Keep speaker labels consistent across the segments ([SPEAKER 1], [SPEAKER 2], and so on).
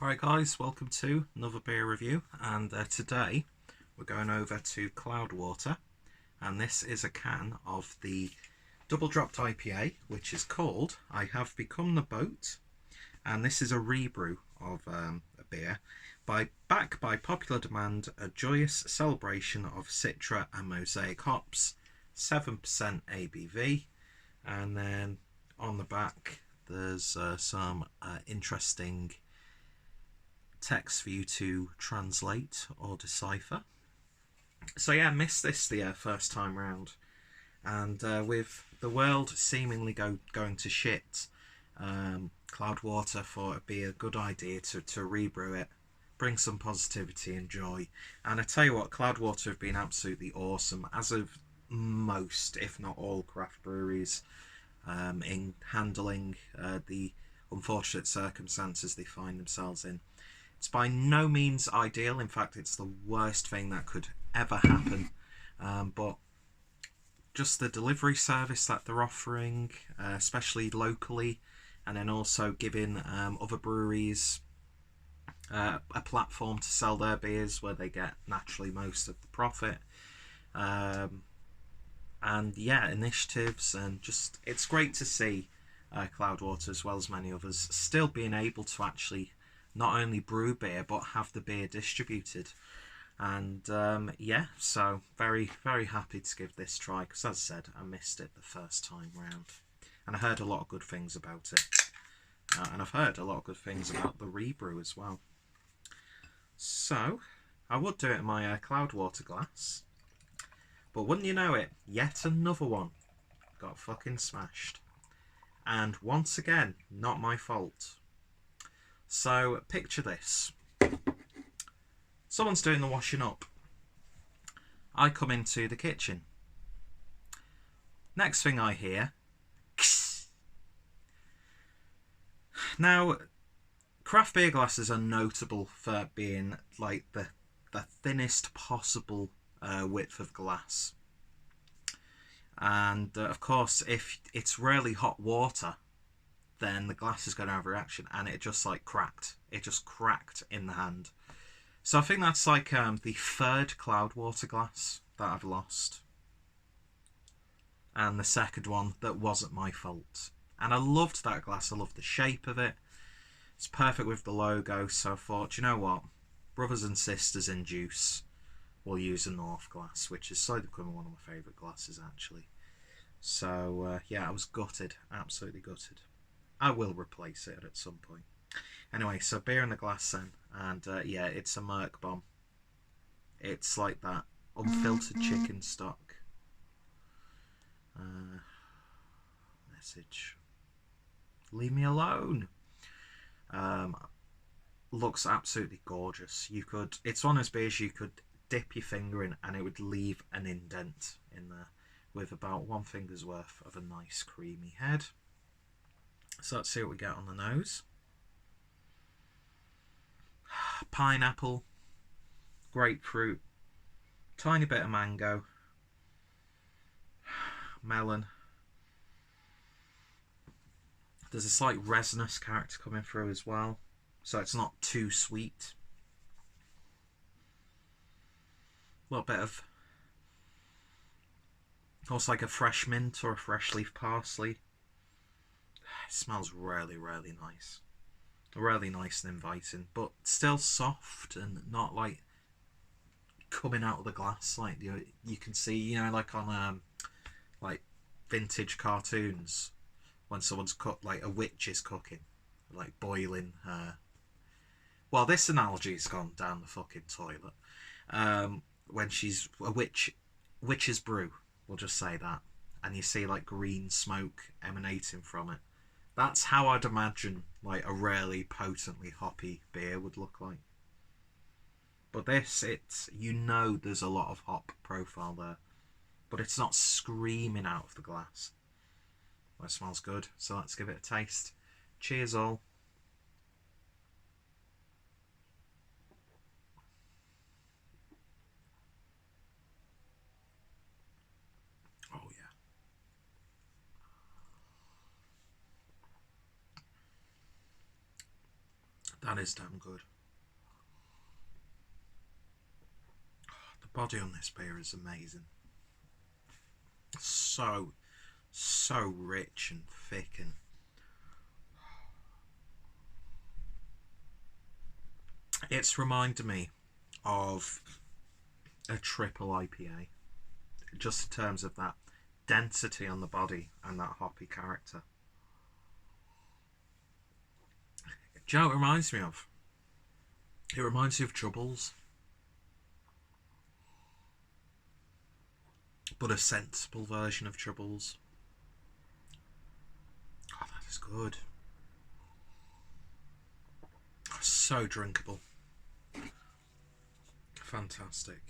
[SPEAKER 1] Alright guys, welcome to another beer review, and today we're going over to Cloudwater, and this is a can of the double dropped IPA, which is called I Have Become the Boat, and this is a rebrew of a beer back by popular demand, a joyous celebration of Citra and Mosaic hops, 7% ABV, and then on the back there's some interesting text for you to translate or decipher. So yeah, missed this the first time round, and with the world seemingly going to shit, Cloudwater thought it'd be a good idea to rebrew it, bring some positivity and joy. And I tell you what, Cloudwater have been absolutely awesome, as of most, if not all, craft breweries, in handling the unfortunate circumstances they find themselves in. It's by no means ideal. In fact, it's the worst thing that could ever happen. But just the delivery service that they're offering, especially locally, and then also giving other breweries a platform to sell their beers where they get naturally most of the profit. And yeah, initiatives, and just it's great to see Cloudwater, as well as many others, still being able to actually not only brew beer but have the beer distributed. And yeah, so very happy to give this a try, because as I said, I missed it the first time round, and I heard a lot of good things about it, and I've heard a lot of good things about the rebrew as well. So I would do it in my Cloudwater glass, but wouldn't you know it, yet another one got fucking smashed, and once again, not my fault. So picture this. Someone's doing the washing up. I come into the kitchen. Next thing I hear, kss. Now, craft beer glasses are notable for being like the thinnest possible width of glass. And of course, if it's really hot water, then the glass is going to have a reaction, and it just like cracked. It just cracked in the hand. So I think that's like the third Cloudwater glass that I've lost, and the second one that wasn't my fault. And I loved that glass. I loved the shape of it. It's perfect with the logo. So I thought, you know what, brothers and sisters in juice, we'll use a North glass, which is slowly becoming one of my favourite glasses actually. So yeah, I was gutted, absolutely gutted. I will replace it at some point. Anyway, so beer in the glass then, and yeah, it's a Merc bomb. It's like that unfiltered chicken stock. Message. Leave me alone. Looks absolutely gorgeous. You could. It's one of those beers you could dip your finger in, and it would leave an indent in there, with about one finger's worth of a nice creamy head. So let's see what we get on the nose. Pineapple, grapefruit, tiny bit of mango, melon. There's a slight resinous character coming through as well, so it's not too sweet. A little bit of almost like a fresh mint or a fresh leaf parsley. It smells really nice. Really nice and inviting, but still soft and not like coming out of the glass like you can see, you know, like on like vintage cartoons when someone's cooked, like a witch is cooking, like boiling well, this analogy's gone down the fucking toilet. When she's a witch's brew, we'll just say that, and you see like green smoke emanating from it. That's how I'd imagine like a really potently hoppy beer would look like. But this, it's, you know, there's a lot of hop profile there, but it's not screaming out of the glass. Well, it smells good, so let's give it a taste. Cheers all. Oh yeah. That is damn good. The body on this beer is amazing. So rich and thick, and it's reminded me of a triple IPA, just in terms of that density on the body and that hoppy character. Do you know what it reminds me of? It reminds me of Troubles, but a sensible version of Troubles. Oh, that is good. So drinkable. Fantastic.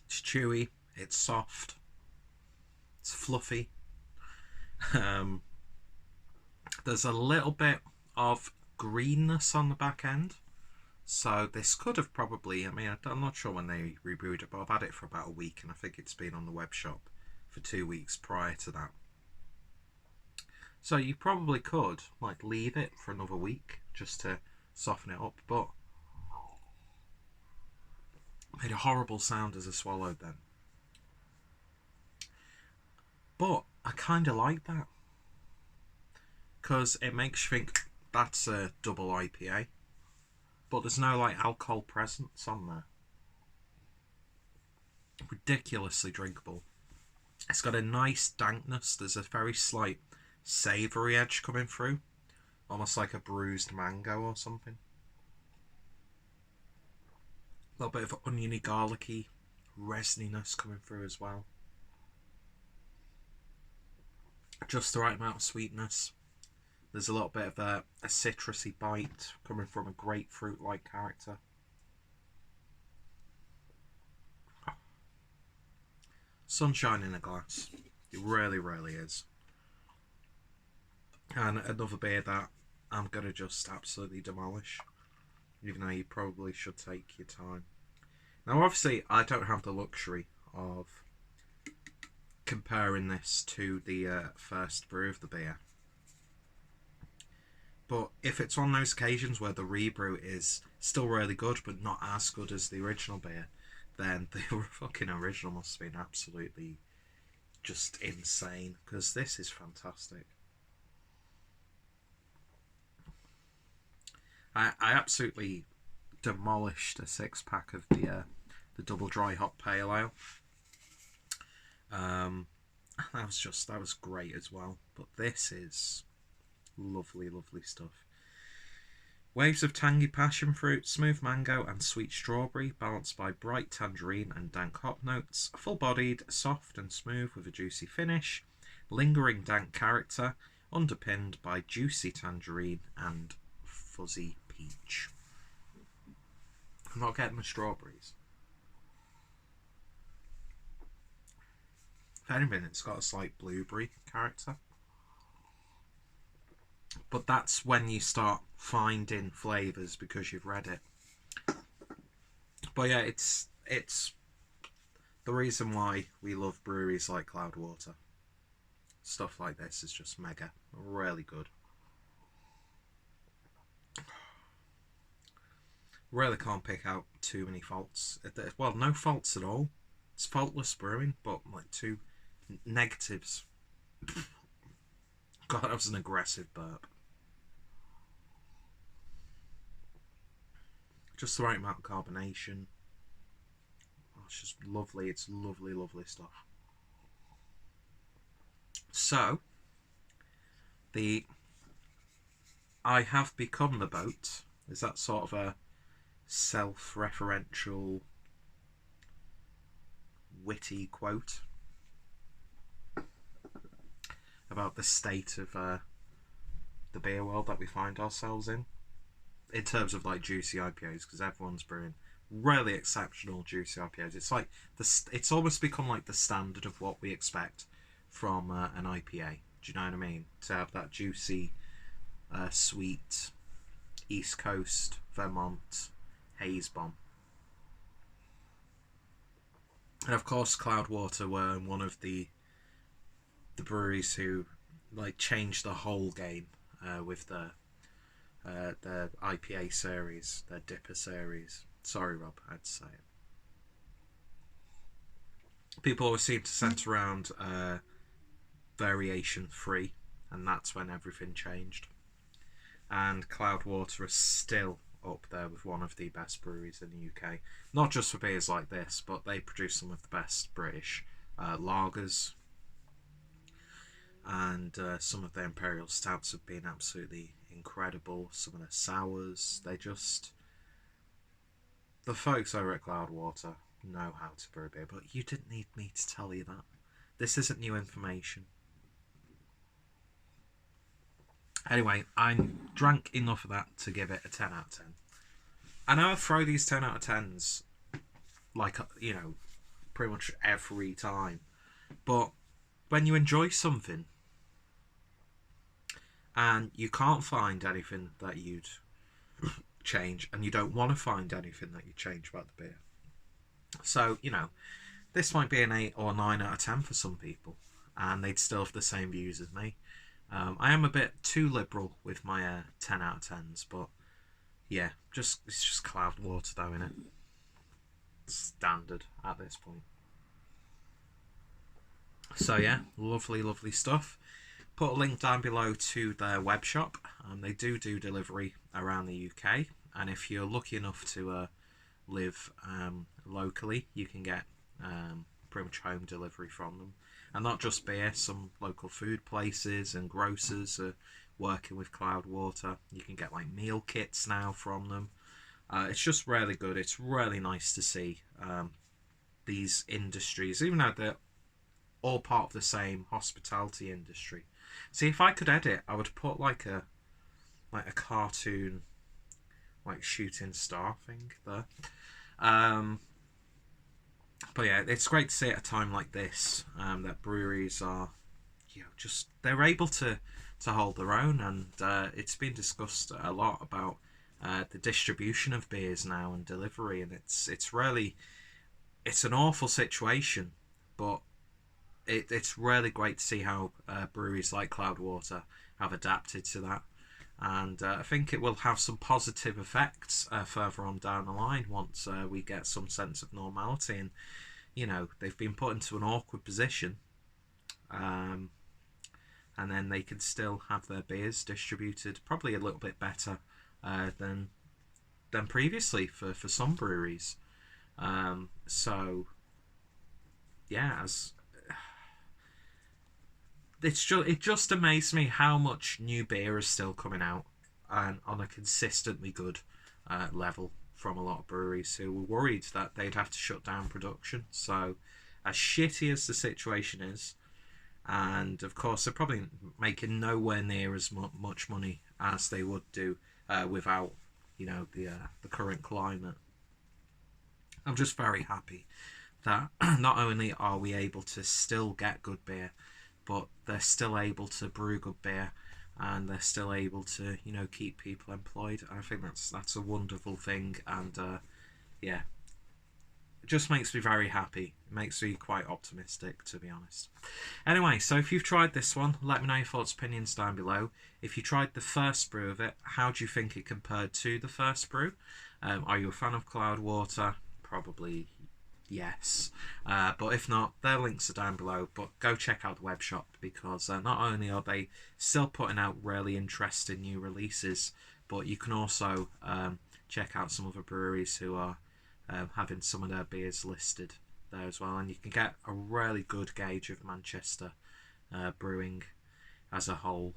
[SPEAKER 1] It's chewy, it's soft, it's fluffy. There's a little bit of greenness on the back end, so this could have probably, I mean, I'm not sure when they rebrewed it, but I've had it for about a week, and I think it's been on the web shop for 2 weeks prior to that. So you probably could like leave it for another week just to soften it up, but made a horrible sound as I swallowed then. But I kind of like that, because it makes you think that's a double IPA, but there's no like alcohol presence on there. Ridiculously drinkable. It's got a nice dankness. There's a very slight savoury edge coming through, almost like a bruised mango or something. A little bit of oniony, garlicky resininess coming through as well. Just the right amount of sweetness. There's a little bit of a citrusy bite coming from a grapefruit-like character. Sunshine in a glass. It really, really is. And another beer that I'm going to just absolutely demolish, even though you probably should take your time. Now, obviously, I don't have the luxury of comparing this to the first brew of the beer. But if it's on those occasions where the rebrew is still really good, but not as good as the original beer, then the fucking original must have been absolutely just insane, because this is fantastic. I absolutely demolished a 6-pack of the double dry hop pale ale. That was great as well. But this is lovely, lovely stuff. Waves of tangy passion fruit, smooth mango and sweet strawberry, balanced by bright tangerine and dank hop notes. Full-bodied, soft and smooth with a juicy finish. Lingering dank character, underpinned by juicy tangerine and fuzzy peach. I'm not getting the strawberries. If anything, it's got a slight blueberry character. But that's when you start finding flavours because you've read it. But yeah, it's the reason why we love breweries like Cloudwater. Stuff like this is just mega, really good. Really can't pick out too many faults. Well, no faults at all. It's faultless brewing, but like 2 negatives. God, that was an aggressive burp. Just the right amount of carbonation. Oh, it's just lovely. It's lovely, lovely stuff. So, I have become the boat. Is that sort of a self-referential, witty quote about the state of the beer world that we find ourselves in terms of like juicy IPAs, because everyone's brewing really exceptional juicy IPAs. It's like it's almost become like the standard of what we expect from an IPA. Do you know what I mean? To have that juicy, sweet East Coast Vermont haze bomb. And of course, Cloudwater were one of the breweries who like changed the whole game with their IPA series, their Dipper series. Sorry, Rob, I had to say it. People always seem to centre around variation free, and that's when everything changed. And Cloudwater is still up there with one of the best breweries in the UK. Not just for beers like this, but they produce some of the best British lagers, and some of their imperial stouts have been absolutely incredible. Some of their sours, the folks over at Cloudwater know how to brew beer, but you didn't need me to tell you that. This isn't new information. Anyway, I drank enough of that to give it a 10 out of 10. I know I throw these 10 out of 10s like, pretty much every time, but when you enjoy something and you can't find anything that you'd change, and you don't want to find anything that you change about the beer, so this might be an 8 or 9 out of 10 for some people, and they'd still have the same views as me. I am a bit too liberal with my 10 out of 10s, but yeah, it's just Cloudwater though, innit? Standard at this point. So yeah, lovely, lovely stuff. Put a link down below to their web shop. They do delivery around the UK, and if you're lucky enough to live locally, you can get pretty much home delivery from them. And not just beer, some local food places and grocers are working with Cloudwater. You can get like meal kits now from them. It's just really good. It's really nice to see these industries, even though they're all part of the same hospitality industry. See, if I could edit, I would put like a cartoon, like shooting star thing there. But yeah, it's great to see at a time like this that breweries are, they're able to hold their own, and it's been discussed a lot about the distribution of beers now and delivery, and it's an awful situation, but it's really great to see how breweries like Cloudwater have adapted to that. And I think it will have some positive effects further on down the line once we get some sense of normality. And they've been put into an awkward position, and then they can still have their beers distributed probably a little bit better than previously for some breweries. So yeah, it just amazed me how much new beer is still coming out, and on a consistently good level, from a lot of breweries who were worried that they'd have to shut down production. So as shitty as the situation is, and of course they're probably making nowhere near as much money as they would do without the current climate, I'm just very happy that not only are we able to still get good beer, but they're still able to brew good beer, and they're still able to keep people employed. I think that's a wonderful thing, and yeah, it just makes me very happy. It makes me quite optimistic, to be honest. Anyway, so if you've tried this one, let me know your thoughts, opinions down below. If you tried the first brew of it, how do you think it compared to the first brew? Are you a fan of Cloudwater? Probably yes, but if not, their links are down below. But go check out the web shop, because not only are they still putting out really interesting new releases, but you can also check out some other breweries who are having some of their beers listed there as well, and you can get a really good gauge of Manchester brewing as a whole,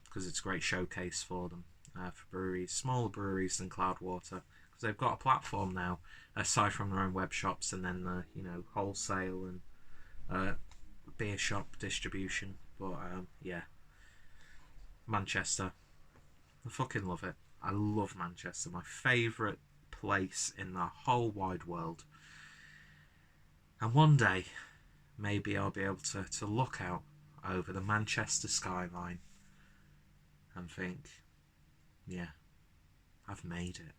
[SPEAKER 1] because it's a great showcase for them, for breweries, smaller breweries than Cloudwater, because they've got a platform now aside from their own web shops, and then the wholesale and beer shop distribution. But yeah, Manchester, I fucking love it. I love Manchester, my favourite place in the whole wide world. And one day, maybe I'll be able to look out over the Manchester skyline and think, yeah, I've made it.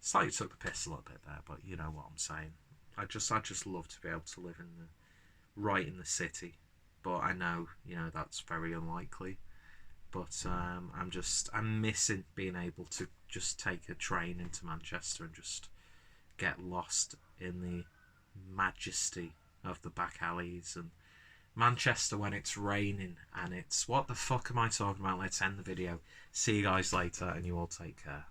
[SPEAKER 1] Slightly took the piss a little bit there, but you know what I'm saying. I just love to be able to live in right in the city, but I know, you know, that's very unlikely. But I'm missing being able to just take a train into Manchester and just get lost in the majesty of the back alleys and Manchester when it's raining and it's... What the fuck am I talking about? Let's end the video. See you guys later, and you all take care.